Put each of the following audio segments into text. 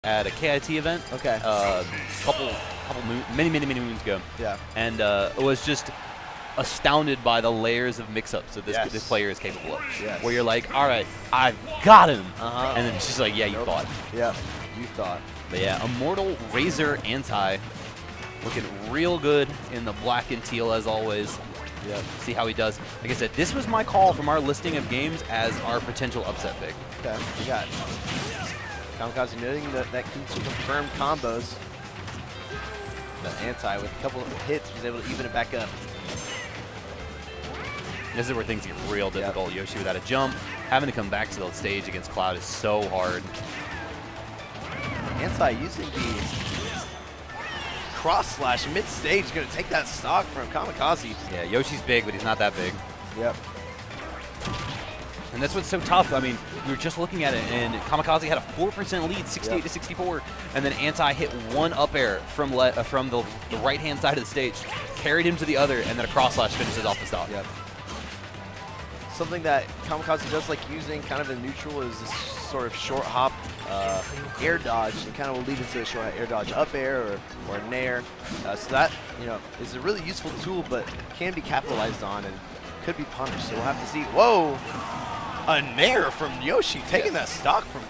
at a KIT event. Okay. Many moons ago. Yeah. And was just astounded by the layers of mix-ups that this player is capable of. Yes. Where you're like, all right, I've got him. Uh-huh. And then it's just like, yeah, you thought. Yeah, you thought. But yeah, Immortal.RZR anti. Looking real good in the black and teal as always. Yep. See how he does. Like I said, this was my call from our listing of games as our potential upset pick. Okay, we got Kamikaze noting that can confirm combos. The anti with a couple of hits was able to even it back up. This is where things get real difficult. Yep. Yoshi without a jump, having to come back to the stage against Cloud is so hard. Anti using the cross slash mid stage, going to take that stock from Kamikaze. Yeah, Yoshi's big, but he's not that big. Yep. And that's what's so tough. I mean, we were just looking at it, and Kamikaze had a 4% lead, 68 to 64, and then Anti hit one up air from the right-hand side of the stage, carried him to the other, and then a cross slash finishes off the stock. Yep. Something that Kamikaze does like using kind of in neutral is this sort of short hop air dodge, and kind of will lead into a short air dodge up air or a nair. So that, you know, is a really useful tool, but can be capitalized on and could be punished. So we'll have to see. Whoa! A nair from Yoshi, taking that stock from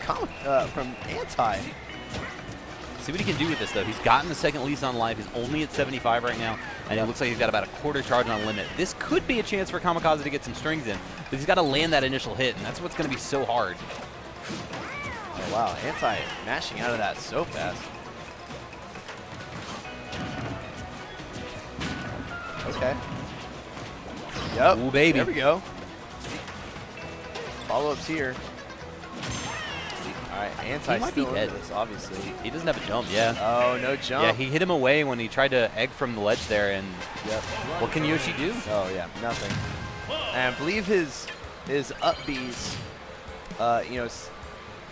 Anti. See what he can do with this, though. He's gotten the second lease on life. He's only at 75 right now, and it looks like he's got about a quarter charge on limit. This could be a chance for Kamikaze to get some strings in, but he's got to land that initial hit, and that's what's going to be so hard. Oh, wow. Anti mashing out of that so fast. Okay. Yep. Ooh, baby. There we go. Follow-ups here. All right, Anti might be still dead. into this, obviously. He doesn't have a jump, yeah. Oh, no jump. Yeah, he hit him away when he tried to egg from the ledge there, and what can Yoshi do? Oh, yeah, nothing. And I believe his up Bs, you know,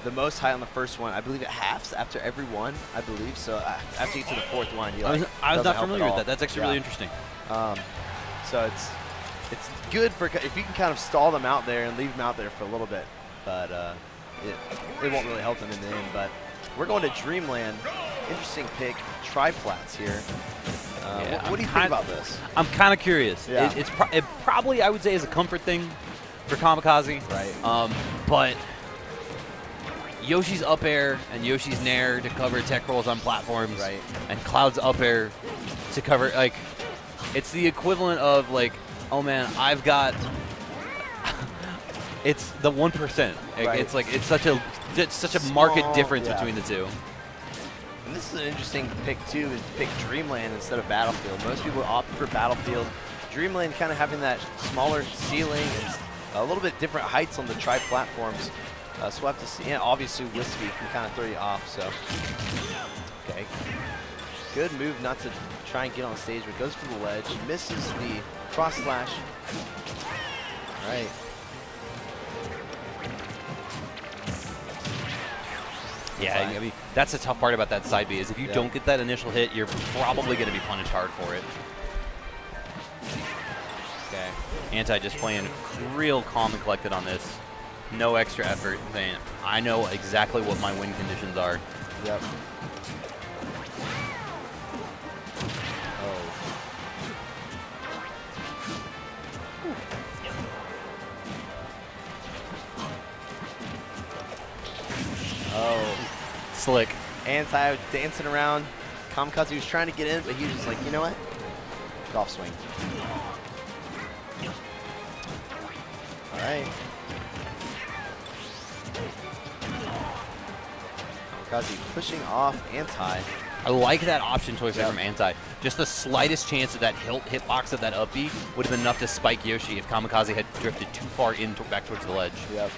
the most high on the first one. I believe it halves after every one, I believe. So after you get to the fourth one, you like, I was not familiar with all. that. That's actually really interesting. So it's good for if you can kind of stall them out there and leave them out there for a little bit, but it won't really help them in the end. But we're going to Dreamland. Interesting pick, triplats here. What do you think about this? I'm kind of curious. Yeah. It probably, I would say, is a comfort thing for Kamikaze. Right. But Yoshi's up air and Yoshi's nair to cover tech rolls on platforms. Right. And Cloud's up air to cover, like, it's the equivalent of, like, oh man, I've got, it's the 1%. Right. It's like, it's such a marked difference between the two. And this is an interesting pick too, is to pick Dreamland instead of Battlefield. Most people opt for Battlefield. Dreamland kind of having that smaller ceiling and a little bit different heights on the tri-platforms. So we'll have to see. And obviously Wispy can kind of throw you off, so. Okay. Good move not to try and get on stage, but goes for the ledge. Misses the cross slash. All right. Yeah, I mean, that's the tough part about that side B is if you don't get that initial hit, you're probably going to be punished hard for it. Okay. Anti just playing real calm and collected on this. No extra effort. Saying, I know exactly what my win conditions are. Yep. Oh, slick. Anti dancing around. Kamikaze was trying to get in, but he was just like, you know what? Golf swing. All right. Kamikaze pushing off Anti. I like that option choice there from Anti. Just the slightest chance of that hitbox of that up B would have been enough to spike Yoshi if Kamikaze had drifted too far in back towards the ledge. Yep.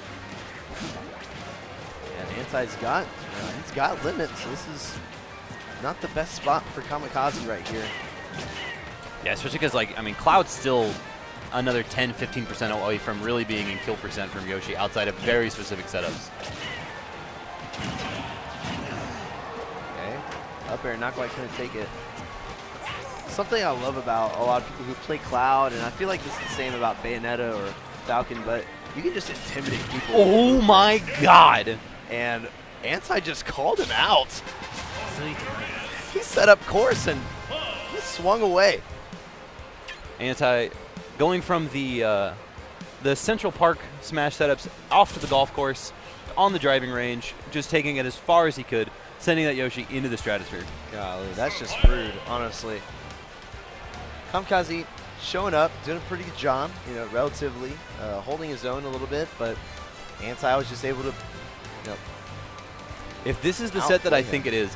Anti's got, he's got limits. This is not the best spot for Kamikaze right here. Yeah, especially because, like, I mean, Cloud's still another 10, 15% away from really being in kill percent from Yoshi outside of very specific setups. Okay, up air, not quite going to take it. Something I love about a lot of people who play Cloud, and I feel like this is the same about Bayonetta or Falcon, but you can just intimidate people. Oh my God! And Anti just called him out. He set up course and he swung away. Anti going from the Central Park smash setups off to the golf course, on the driving range, just taking it as far as he could, sending that Yoshi into the stratosphere. Golly, that's just rude, honestly. Kamikaze showing up, doing a pretty good job, you know, relatively, holding his own a little bit, but Anti was just able to, you know, If this is the set that I think it is,